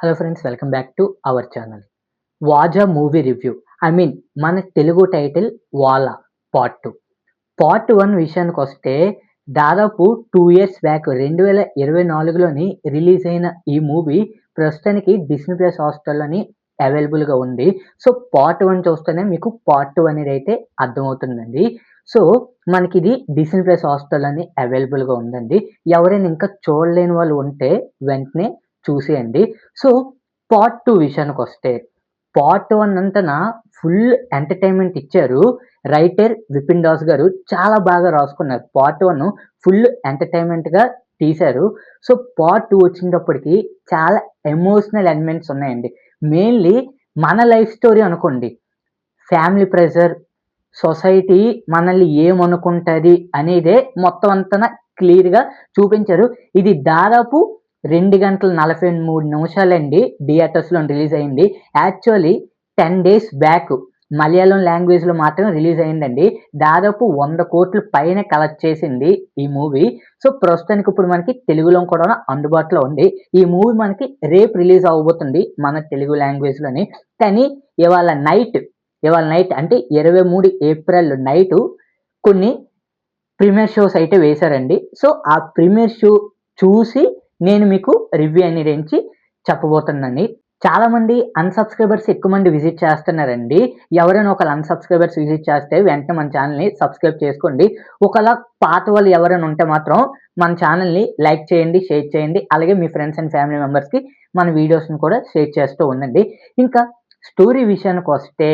Hello friends, welcome back to our channel. వాజా movie review. మన Telugu title వాలా part 2. Part 1 విషయానికొస్తే దాదాపు 2 ఇయర్స్ బ్యాక్ 2024లోని రిలీజ్ అయిన ఈ మూవీ ప్రస్తుతానికి డిస్నీ ప్లస్ హాట్‌స్టార్‌లోని అవైలబుల్‌గా ఉంది. సో, పార్ట్ 1 చూస్తేనే మీకు పార్ట్ 2 అనేదైతే అర్థమవుతుందండి. సో, మనకిది డిస్నీ ప్లస్ హాట్‌స్టార్‌లోని అవైలబుల్‌గా ఉందండి. ఎవరైనా ఇంకా చూడలేని వాళ్ళు ఉంటే వెంటనే చూసేయండి. సో, పార్ట్ 2 విషయానికొస్తే, పార్ట్ 1 అంతన ఫుల్ ఎంటర్‌టైన్‌మెంట్ ఇచ్చారు. రైటర్ విపిన్ దాస్ గారు చాలా బాగా రాసుకున్నారు. పార్ట్ 1 ఫుల్ ఎంటర్‌టైన్‌మెంట్‌గా తీశారు. సో, పార్ట్ 2 వచ్చేటప్పటికి చాలా ఎమోషనల్ ఎలిమెంట్స్ ఉన్నాయండి. మెయిన్‌లీ మన లైఫ్ స్టోరీ అనుకోండి. ఫ్యామిలీ ప్రెషర్, సొసైటీ మనల్ని ఏమనుకుంటది అనేదే మొత్తం అంతన క్లియర్‌గా చూపించారు. ఇది దాదాపు 2 గంటల 43 నిమిషాలండి థియేటర్స్‌లో రిలీజ్ అయింది. యాక్చువల్లీ 10 డేస్ బ్యాక్ మలయాళం లాంగ్వేజ్‌లో మాత్రమే రిలీజ్ అయిందండి. దాదాపు 100,00,00,000 పైనే కలెక్ట్ చేసింది ఈ మూవీ. సో, ప్రస్తుతానికి ఇప్పుడు మనకి తెలుగులో కూడా అందుబాటులో ఉంది. ఈ మూవీ మనకి రేపు రిలీజ్ అవ్వబోతుంది మన తెలుగు లాంగ్వేజ్‌లోని. కానీ ఇవాళ నైట్ అంటే 23 ఏప్రిల్ నైటు కొన్ని ప్రీమియర్ షోస్ అయితే వేశారండి. సో, ఆ ప్రీమియర్ షో చూసి నేను మీకు రివ్యూ అనేది చెప్పబోతున్నానండి. చాలామంది అన్‌సబ్‌స్క్రైబర్స్ ఎక్కువ మంది విజిట్ చేస్తున్నారండి. ఎవరైనా ఒకళ్ళు అన్‌సబ్‌స్క్రైబర్స్ విజిట్ చేస్తే వెంటనే మన ఛానెల్‌ని సబ్‌స్క్రైబ్ చేసుకోండి. ఒకవేళ పాత వాళ్ళు ఎవరైనా ఉంటే మాత్రం మన ఛానెల్‌ని లైక్ చేయండి, షేర్ చేయండి. అలాగే మీ ఫ్రెండ్స్ అండ్ ఫ్యామిలీ మెంబర్స్‌కి మన వీడియోస్‌ని కూడా షేర్ చేస్తూ ఉండండి. ఇంకా స్టోరీ విషయానికొస్తే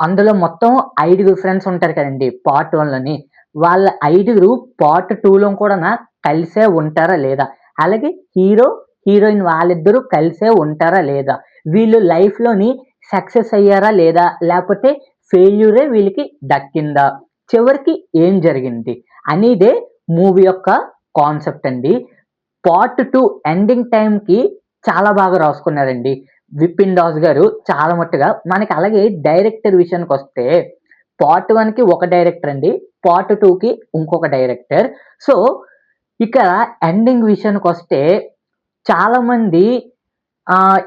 అందులో మొత్తం 5 ఫ్రెండ్స్ ఉంటారు కదండీ పార్ట్ 1లోని. వాళ్ళ 5 పార్ట్ 2లో కూడానా కలిసే ఉంటారా లేదా? అలాగే హీరో, హీరోయిన్ వాళ్ళిద్దరూ కలిసే ఉంటారా లేదా? వీళ్ళు లైఫ్‌లోని సక్సెస్ అయ్యారా లేదా? లేపోతే ఫెయిల్యూరే వీళ్ళకి దక్కిందా? చివరికి ఏం జరిగింది? అనేదే మూవీ యొక్క కాన్సెప్ట్ అండి. పార్ట్ 2 ఎండింగ్ టైమ్‌కి చాలా బాగా రాసుకున్నారండి. విపిన్ దాస్ గారు చాలా మట్టుగా. మనకి అలాగే డైరెక్టర్ విషయానికొస్తే పార్ట్ 1కి ఒక డైరెక్టర్ అండి. పార్ట్ 2కి ఇంకొక డైరెక్టర్. సో, ఇక్కడ ఎండింగ్ విషయానికొస్తే చాలామంది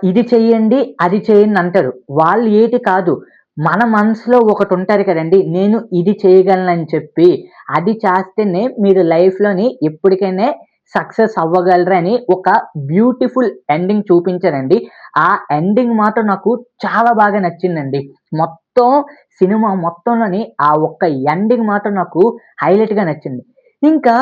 ఇది చెయ్యండి, అది చేయండి అంటారు. వాళ్ళు ఏటి కాదు. మన మనసులో ఒకటుంటది కదండీ! నేను ఇది చేయగలనని చెప్పి. అది చేస్తేనే మీరు లైఫ్‌లోని ఎప్పటికైనా సక్సెస్ అవ్వగలరని ఒక బ్యూటిఫుల్ ఎండింగ్ చూపించారండి. ఆ ఎండింగ్ మాత్రం నాకు చాలా బాగా నచ్చిందండి. మొత్తం సినిమా మొత్తంలోని ఆ ఒక్క ఎండింగ్ మాత్రం నాకు హైలైట్‌గా నచ్చింది. ఇంకా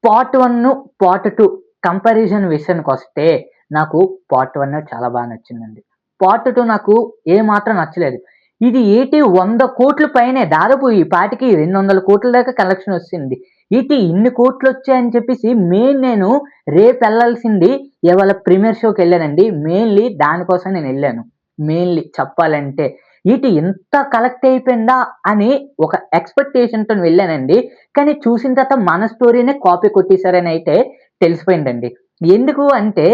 పార్ట్ 1, పార్ట్ 2 కంపారిజన్ విషయానికొస్తే నాకు పార్ట్ 1 చాలా బాగా నచ్చిందండి. పార్ట్ 2 నాకు ఏమాత్రం నచ్చలేదు. ఇది 100,00,00,000 పైనే దాదాపు ఈ పాటికి 200,00,00,000 దాకా కలెక్షన్ వచ్చింది. ఇన్ని కోట్లొచ్చాయని చెప్పేసి నేను రేపెళ్ళాల్సింది ఇవాళ ప్రీమియర్ షోకెళ్ళానండి. మెయిన్‌లీ దానికోసం నేనెళ్ళాను. మెయిన్‌లీ చెప్పాలంటే. ఇంత కలెక్ట్ అయిపోయిందా అని ఒక ఎక్స్‌పెక్టేషన్‌తోని వెళ్ళానండి. కానీ చూసిన తర్వాత మన స్టోరీనే కాపీ కొట్టేసారని అయితే తెలిసిపోయిందండి. ఎందుకు అంటే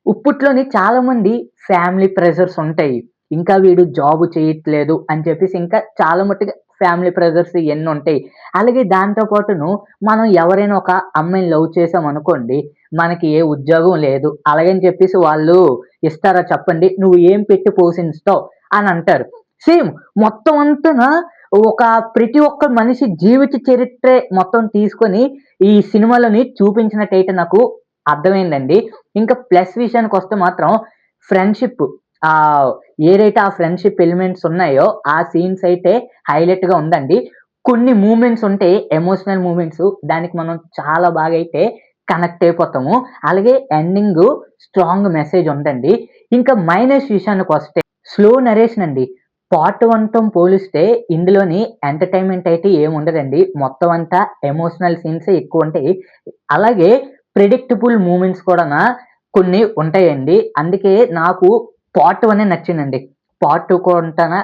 ఇప్పట్లోని చాలామంది ఫ్యామిలీ ప్రెషర్స్ ఉంటాయి. ఇంకా వీడు జాబ్ చేయట్లేదు అని చెప్పేసి ఇంకా చాలా మట్టుగా ఫ్యామిలీ ప్రెషర్స్ ఇయన్నీ ఉంటాయి. అలాగే దాంతో పాటును మనం ఎవరైనా ఒక అమ్మాయిని లవ్ చేసామనుకోండి, మనకి ఏ ఉద్యోగం లేదు. అలాగని చెప్పేసి వాళ్ళు ఇస్తారా చెప్పండి? నువ్వు ఏం పెట్టి పోషిస్తావు అని అంటారు. సేమ్ మొత్తం అంతాన ఒక ప్రతి ఒక్క మనిషి జీవిత చరిత్రే మొత్తం తీసుకొని ఈ సినిమాలోని చూపించినట్టయితే నాకు అర్థమైందండి. ఇంకా ప్లస్ విషయానికొస్తే మాత్రం ఫ్రెండ్‌షిప్ ఆహ్, ఏదైతే ఆ ఫ్రెండ్‌షిప్ ఎలిమెంట్స్ ఉన్నాయో ఆ సీన్స్ అయితే హైలైట్‌గా ఉందండి. కొన్ని మూవ్‌మెంట్స్ ఉంటాయి ఎమోషనల్ మూవ్‌మెంట్స్. దానికి మనం చాలా బాగా అయితే కనెక్ట్ అయిపోతాము. అలాగే ఎండింగు స్ట్రాంగ్ మెసేజ్ ఉందండి. ఇంకా మైనస్ విషయానికొస్తే స్లో నరేషన్ అండి. పార్ట్ 1తో పోలిస్తే ఇందులోని ఎంటర్‌టైన్‌మెంట్ అయితే ఏముండదండి. మొత్తం అంతా ఎమోషనల్ సీన్సే ఎక్కువుంటాయి. అలాగే ప్రెడిక్టబుల్ మూవ్‌మెంట్స్ కూడాన కొన్ని ఉంటాయండి. అందుకే నాకు పార్ట్ 1 నచ్చిందండి. పార్ట్ 2 కొంటాన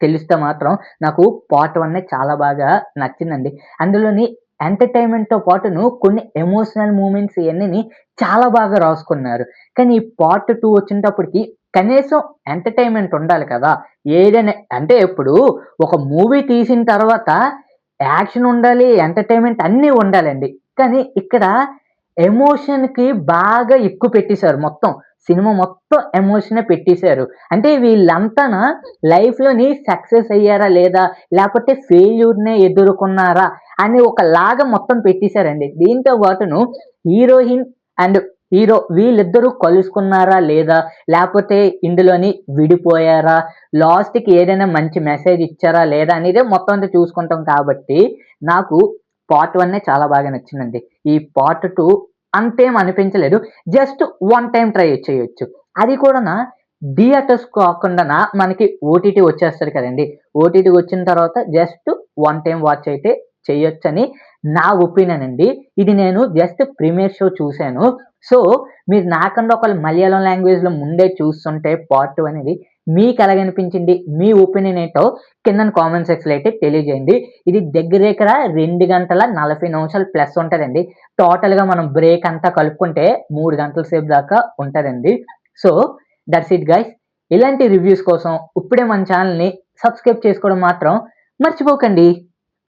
తెలిస్తే మాత్రం నాకు పార్ట్ 1 చాలా బాగా నచ్చిందండి. అందులోని ఎంటర్‌టైన్‌మెంట్‌తో పాటును కొన్ని ఎమోషనల్ మూవ్‌మెంట్స్ ఇయన్నీని చాలా బాగా రాసుకున్నారు. కానీ పార్ట్ 2 వచ్చేటప్పటికి కనీసం ఎంటర్‌టైన్‌మెంట్ ఉండాలి కదా! ఏదైనా అంటే ఇప్పుడు ఒక మూవీ తీసిన తర్వాత యాక్షన్ ఉండాలి, ఎంటర్‌టైన్‌మెంట్ అన్నీ ఉండాలండి. కానీ ఇక్కడ ఎమోషన్‌కి బాగా ఎక్కువ పెట్టేసారు మొత్తం. సినిమా మొత్తం ఎమోషనే పెట్టేశారు. అంటే వీళ్ళంతాన లైఫ్‌లోని సక్సెస్ అయ్యారా లేదా? లేపోతే ఫెయిల్యూర్‌నే ఎదుర్కొన్నారా? అని ఒకలాగా మొత్తం పెట్టేశారండి. దీంతో పాటును హీరోయిన్ అండ్ హీరో వీళ్ళిద్దరూ కలుసుకున్నారా లేదా? లేపోతే ఇందులోని విడిపోయారా? లాస్ట్‌కి ఏదైనా మంచి మెసేజ్ ఇచ్చారా లేదా? అనేదే మొత్తం అంతా చూసుకుంటాం కాబట్టి, నాకు పార్ట్ 1 చాలా బాగా నచ్చిందండి. ఈ పార్ట్ 2 అంతేం అనిపించలేదు. జస్ట్ వన్ టైమ్ ట్రై చేయొచ్చు. అది కూడాన థియేటర్స్ కాకుండాన మనకి ఓటీటీ వచ్చేస్తది కదండీ! ఓటీటీ వచ్చిన తర్వాత జస్ట్ వన్ టైమ్ వాచ్ అయితే చేయొచ్చని నా ఒపీనియన్ అండి. ఇది నేను జస్ట్ ప్రీమియర్ షో చూసాను. సో, మీరు నాకన్నా ఒకవేళ మలయాళం లాంగ్వేజ్‌లో ముందే చూస్తుంటే పార్ట్ 2 అనేది మీకెలాగనిపించింది? మీ ఒపీనియన్ ఏంటో కిందన కామెంట్ సెక్షన్‌లో అయితే తెలియజేయండి. ఇది దగ్గర దగ్గర 2 గంటల 40 నిమిషాలు ప్లస్ ఉంటదండి. టోటల్‌గా మనం బ్రేక్ అంతా కలుపుకుంటే 3 గంటల సేపు దాకా ఉంటదండి. So, that's it guys. ఇలాంటి రివ్యూస్ కోసం ఇప్పుడే మన ఛానెల్‌ని సబ్స్క్రైబ్ చేసుకోవడం మాత్రం మర్చిపోకండి.